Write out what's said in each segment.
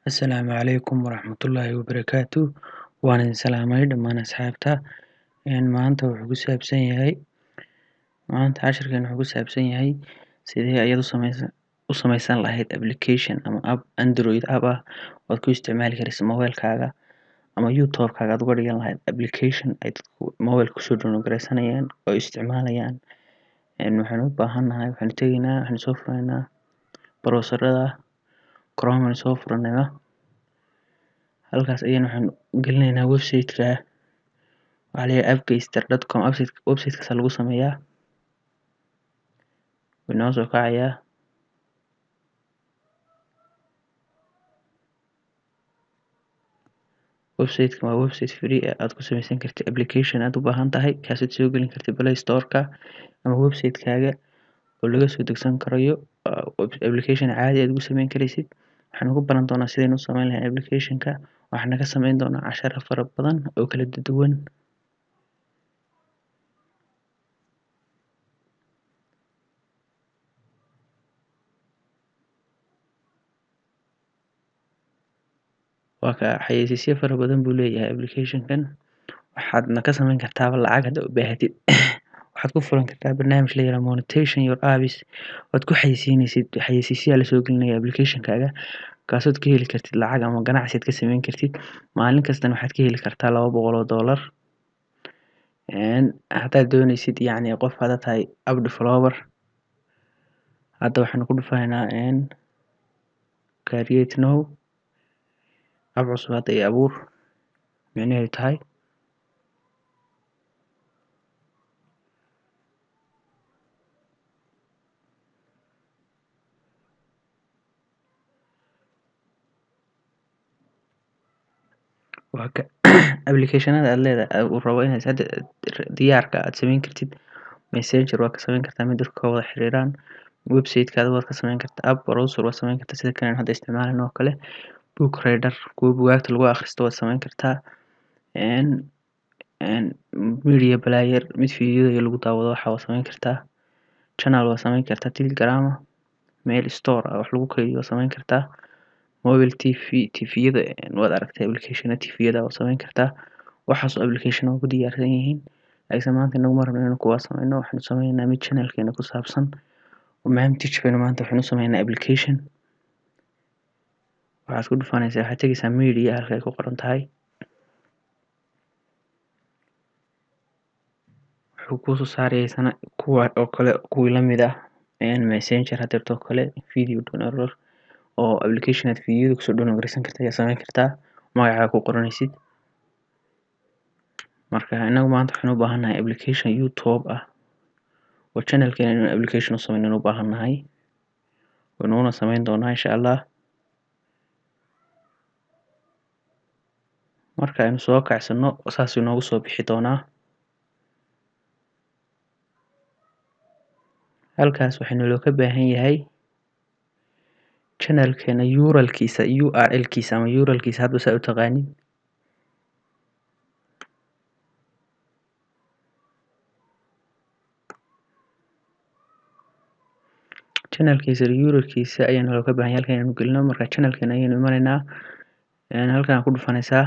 Asalaamu calaykum waraxmatullaahi wabarakaatuh. Waan idin salaamay dhammaan asxaabta. Maanta casharkeena wuxuu ku saabsan yahay sidee ayaad u samaysan lahayd application ama app Android app ah oo aad ku isticmaali karayso mobilkaaga ama YouTube-kaaga aad uga dhigan lahayd application ay dadku mobilka kusoo download garaysanayaan oo isticmaalayaan. Waxaan tegaynaa, waxaan soo furaynaa browserada Chrome aan soo furanaynaa. Halkaas ayaan waxaan gelinaynaa website-ka waxaa la yidhaha appkeister.com. website-kaas lagu sameeyaa wuu inoo soo kacayaa. Website-ka waa website free ah aad ku samaysan kartid application aad u baahan tahay kaasaad soo gelin kartid Play Store-ka ama website-kaaga oo laga soo degsan karayo. Application caadi aad ugu samayn karaysid. Waxaan ugu baran doonaa sidaynu u samayn lahayn application-ka. Waxaan ka samayn doonaa casharo fara badan oo kala duwan. Waa ka xayeysiisyo fara badan buu leeyahay application-kan. Waxaadna ka samayn kartaa lacag haddaad u baahatid. Waxaad ku furan kartaa barnaamij la yiraahdo monetization your apps. Waad ku xayeysiinaysid xayeysiisyo la soo gelinayo application-kaaga kaasood ka heli kartid lacag ama ganacsi aad ka samayn kartid. Maalin kastana waxaad ka heli kartaa $200. Haddaad doonaysid qof haddaad tahay app developer hadda waxaan ku dhufaynaa create now app cusub hadda iyo abuur micnaheedu tahay waa ka application-ada aad leedahay uu rabo inaad hadda diyaarka aad samayn kartid. Messenger waad ka samayn kartaa mid dadka ka wada xiriiraan. Website-kaada waad ka samayn kartaa app browser waad samayn kartaa sida kan hadda isticmaalayno oo kale. Book reader kuwa buugaagta lagu akhristo waad samayn kartaa. Media player mid fiidiyoda lagu daawado waad samayn kartaa. Channel waad samayn kartaa Telegram mail store wax lagu kaydiyo waad samayn kartaa. Mobile TV-yada waad aragtay application TV-yada waad samayn kartaa. Waxaas oo application oo ku diyaarsan yihiin. Laakiin maanta inaguma rabno inaan kuwaas samayno. Waxaan samaynaa mid channel-keena ku saabsan. Barnaamijkeena maanta waxaan u samaynaa application. Waxaad ku dhufanaysaa waxaad tegaysaa media halka ay ku qoran tahay. Wuxuu kuu soo saarayaa kuwa oo kale kuwii la mid ah Messenger hadda oo kale video downloader oo application aad fiidiyowga kusoo download garaysan kartid ayaad samayn kartaa. Magacaaga ku qoranaysid. Marka inagu maanta waxaan u baahannahay application YouTube ah oo channel-keena inaan application u samayno u baahannahay. Waana samayn doonaa insha Allah. Marka aynu soo kacsano saas inoogu soo bixi doonaa. Halkaas waxaynu looga baahan yahay channel-keena URL-kiisa ama URL-kiisa hadba saa u taqaanin. Channel-kiisa URL-kiisa ayaan looga baahan yahay halkan inaan gelino. Marka channel-keena ayaynu imanaynaa. Halkaan ku dhufanaysaa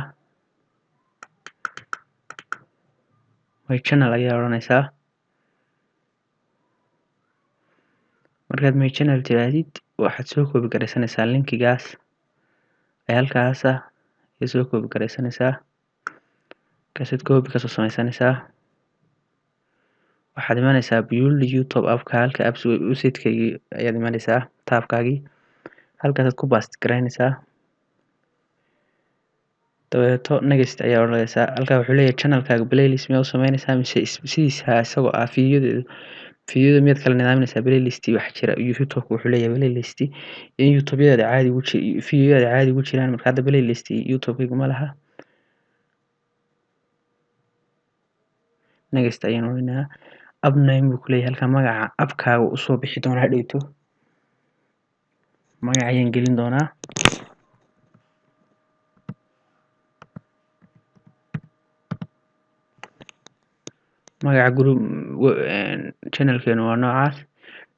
my channel ayaa odhanaysaa. Markaad my channel tiraahdid waxaad soo koobi garaysanaysaa linkigaas ee halkaas ah ee soo koobi garaysanaysaa. Kaasaad koobi ka soo samaysanaysaa. Waxaad imanaysaa build YouTube app-ka halka apps website-kaagii ayaad imanaysaa tab-kaagii. Halkaasaad ku paste garaynaysaa. Dabeeto next ayaa odhanaysaa. Halkaa wuxuu leeyahay channel-kaaga playlist miyaad u samaynaysaa mise sidiisa isagoo ah fiidiyowda miyaad kala nidaaminaysaa playlist wax jira. YouTube wuxuu leeyahay playlist in YouTube-yada fiidiyowda caadi ugu jiraan. Marka hadda playlist YouTube-kayga ma laha. Next ayaan odhanaynaa. App name buu ku leeyahay halkaa magaca app-kaaga u soo bixi doonaa hadhowto. Magac ayaan gelin doonaa. Magaca channel-keena waa noocaas.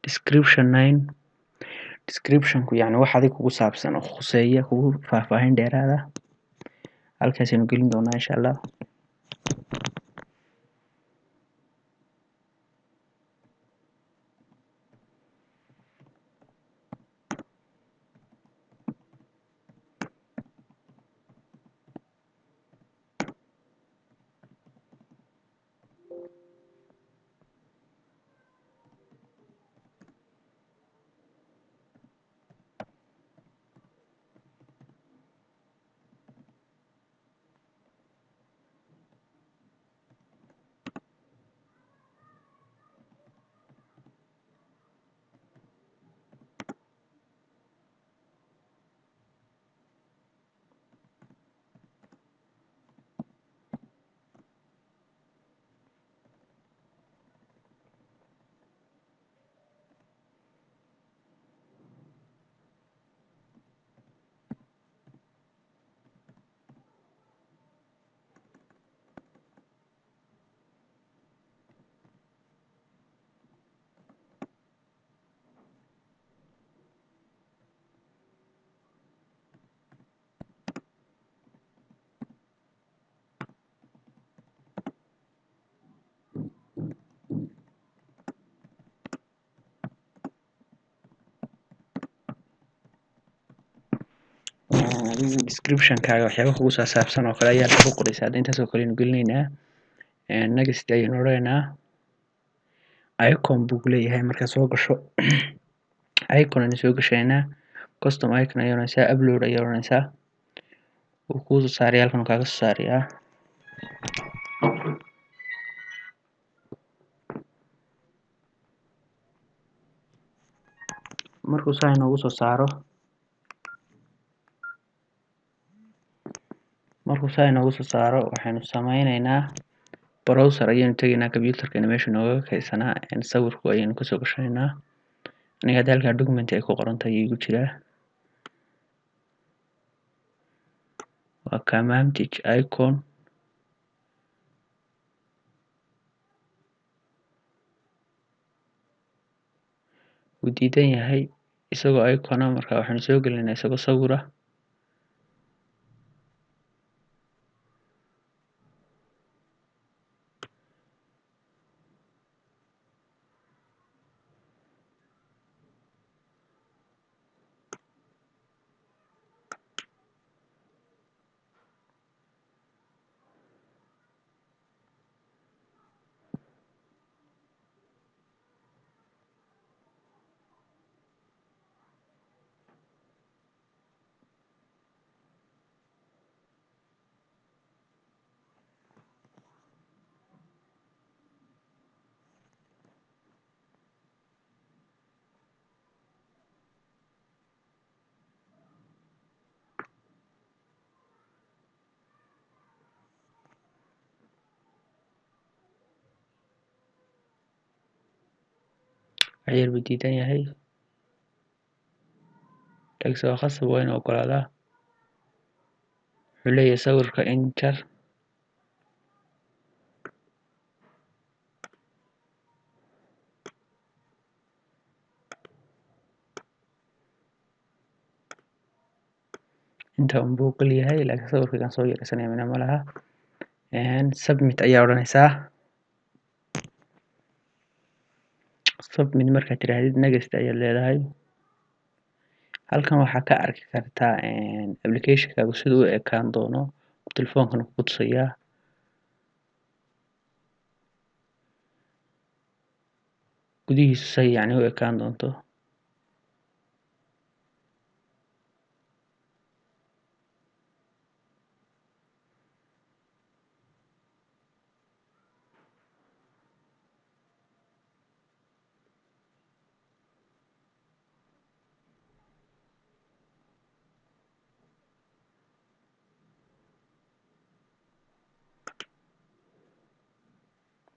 Description 9 descriptionku yacni wax adiga kugu saabsan oo khuseeya kugu faahfaahin dheeraad ah halkaasaynu gelin doonaa insha allah. descriptionkaaga waxyaaba kugu saabsan oo kale ayaa ku qoraysaa. Hadda intaas oo kale aynu gelinaynaa. Next ayaynu odhanaynaa. Icon buu leeyahay markaad soo gasho. Icon ayaynu soo gashaynaa. Custom icon ayay odhanaysaa. Upload ayay odhanaysaa. Wuu kuu soo saarayaa, halkan kaaga soo saarayaa. Markuu saa inoogu soo saaro waxaynu sameynaynaa browser ayaynu tegaynaa. Computerkeena meesha nooga kaydsanaa sawirku ayaynu kasoo gashanaynaa. Aniga hadda halkaa document ay ku qoran tahay igu jiraa. waa Kamantage icon. wuu diidan yahay isagoo icon ah, marka waxaynu soo gelinaynaa isagoo sawir ah. Ayar buu diidan yahay. Laakiinse waa khasab waa inuu ogolaadaa. Wuxuu leeyahay sawirka enter. inta unbuu ogol yahay, laakiin sawirkan soo yareysanaya mina ma laha. Submit ayaa odhanaysaa. Submit markaad tiraahdid next ayaad leedahay. Halkan waxaa ka arki kartaa applicationkaagu siduu u ekaan doono. Telefoonkan ku tusayaa. gudihiisu say yacni u ekaan doonto.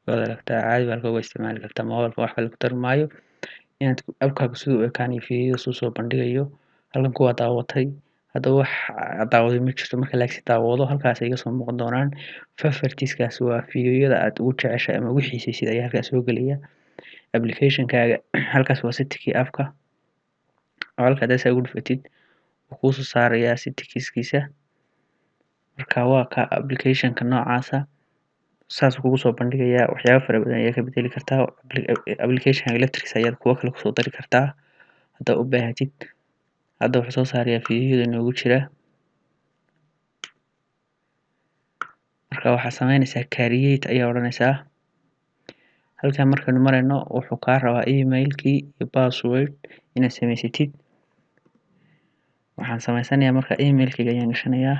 waad aragtaa caadi baa halka uga isticmaali kartaa. Mobilka wax kale ku tari maayo. inaad appkaagu siduu u ekaanayo fiidiyowga siduu soo bandhigayo. Halkan kuwaa daawatay. Hadda wax daawaday ma jirto. Marka la daawado halkaas ay iga soo muuqan doonaan. Favorites-kaas waa fiidiyowyada aad ugu jeceshahay ama ugu xiisaysid ayaa halkaas soo gelaya. Applicationkaaga halkaas waa setting-kii appka. halka haddaad saa ugu dhufatid wuu kuusoo saarayaa settingskiisa. Marka waa ka applicationka noocaasa saas kugu soo bandhigayaa waxyaabo fara badan ayaa ka bedeli kartaa. Applicationka laftirkiisa ayaad kuwo kale kusoo dari kartaa haddaad u baahatid. Hadda wuxuu soo saarayaa fiidiyoyada inoogu jira. Marka waxaad samaynaysaa create ayaa odhanaysaa. Halkan markaynu marayno wuxuu kaa rabaa emailkii iyo password inaad samaysatid. Waxaan samaysanayaa marka emailkayga ayaan gashanayaa.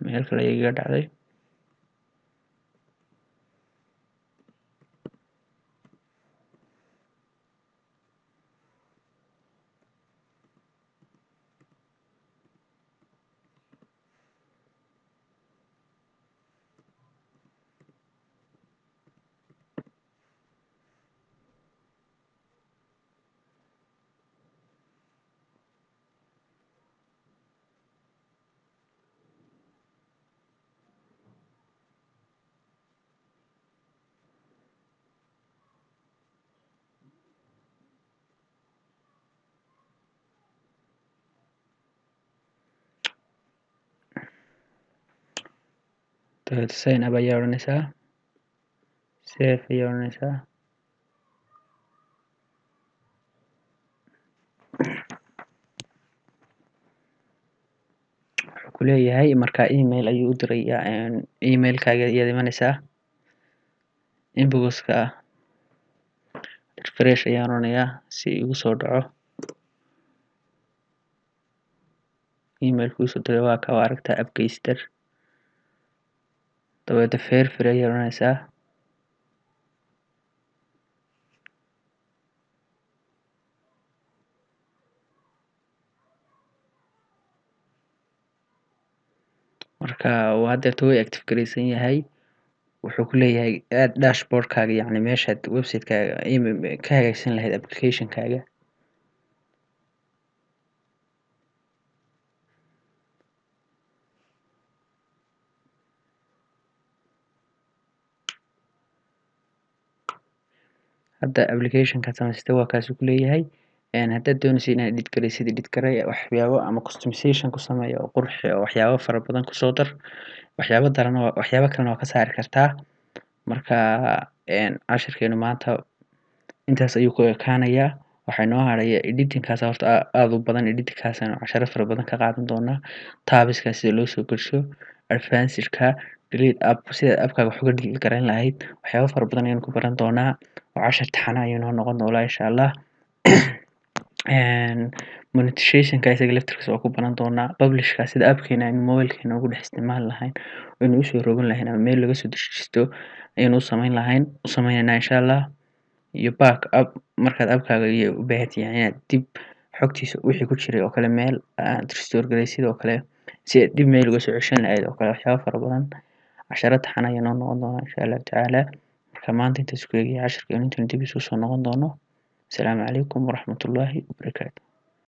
Meel kale ayay iga dhacday. dabeed sign up ayaa odhanaysaa. Save ayaa odhanaysaa. Wuxuu ku leeyahay markaa email ayuu u dirayaa. Emailkaaga ayaad imanaysaa inboxka refresh ayaan odhanayaa si igu soo dhaco. Emailku igu soo diray waa ka aragtaa Appgeister. dabeed verify ayaa odhanaysaa. Marka uu haddeerta way active garaysan yahay. Wuxuu ku leeyahay aad dashboardkaaga yacni meeshaad website-kaaga ka hagaagsan lahayd application-kaaga. Hadda application-kaad samaysatay waa kaasuu ku leeyahay. Haddaad doonaysid inaad edit garaysid edit garay waxyaabo ama customization ku sameeyo oo qurxi oo waxyaabo fara badan kusoo dar. waxyaabo kalena waa ka saari kartaa. Marka cashirkeenu maanta intaas ayuu ku ekaanayaa. Waxaa inoo haraya editing-kaas horta aad u badan. Editing-kaasna casharo fara badan ka qaadan doonaa. Tabs-ka sida loo soo gelsho, advanced-ka, delete app sida app-kaaga wax uga delete garayn lahayd. Waxyaabo fara badan ayaynu ku baran doonaa oo cashar taxane ayuu noo noqon doonaa insha Allah. Monetization-ka isaga laftirkiisa waa ku baran doonaa. Publish-ka sida app-keena aynu mobile-keena ugu dhex isticmaali lahayn aynu usoo rogan lahayn ama meel laga soo dejisto ayaynu u sameynaynaa insha Allah. Iyo backup markaad app-kaaga iyo u baahatid inaad dib xogtiisa wixii ku jiray oo kale meel aad restore garaysid oo kale si aad dib meel uga soo ceshan lahayd oo kale waxyaabo fara badan. Casharo taxane ayuu noo noqon doonaa insha Allah tacaala. Marka maanta intaas ku eegaya cashirkeenu intaanu dib isugu soo noqon doono. Asalaamu calaykum waraxmatullaahi wabarakaatuh.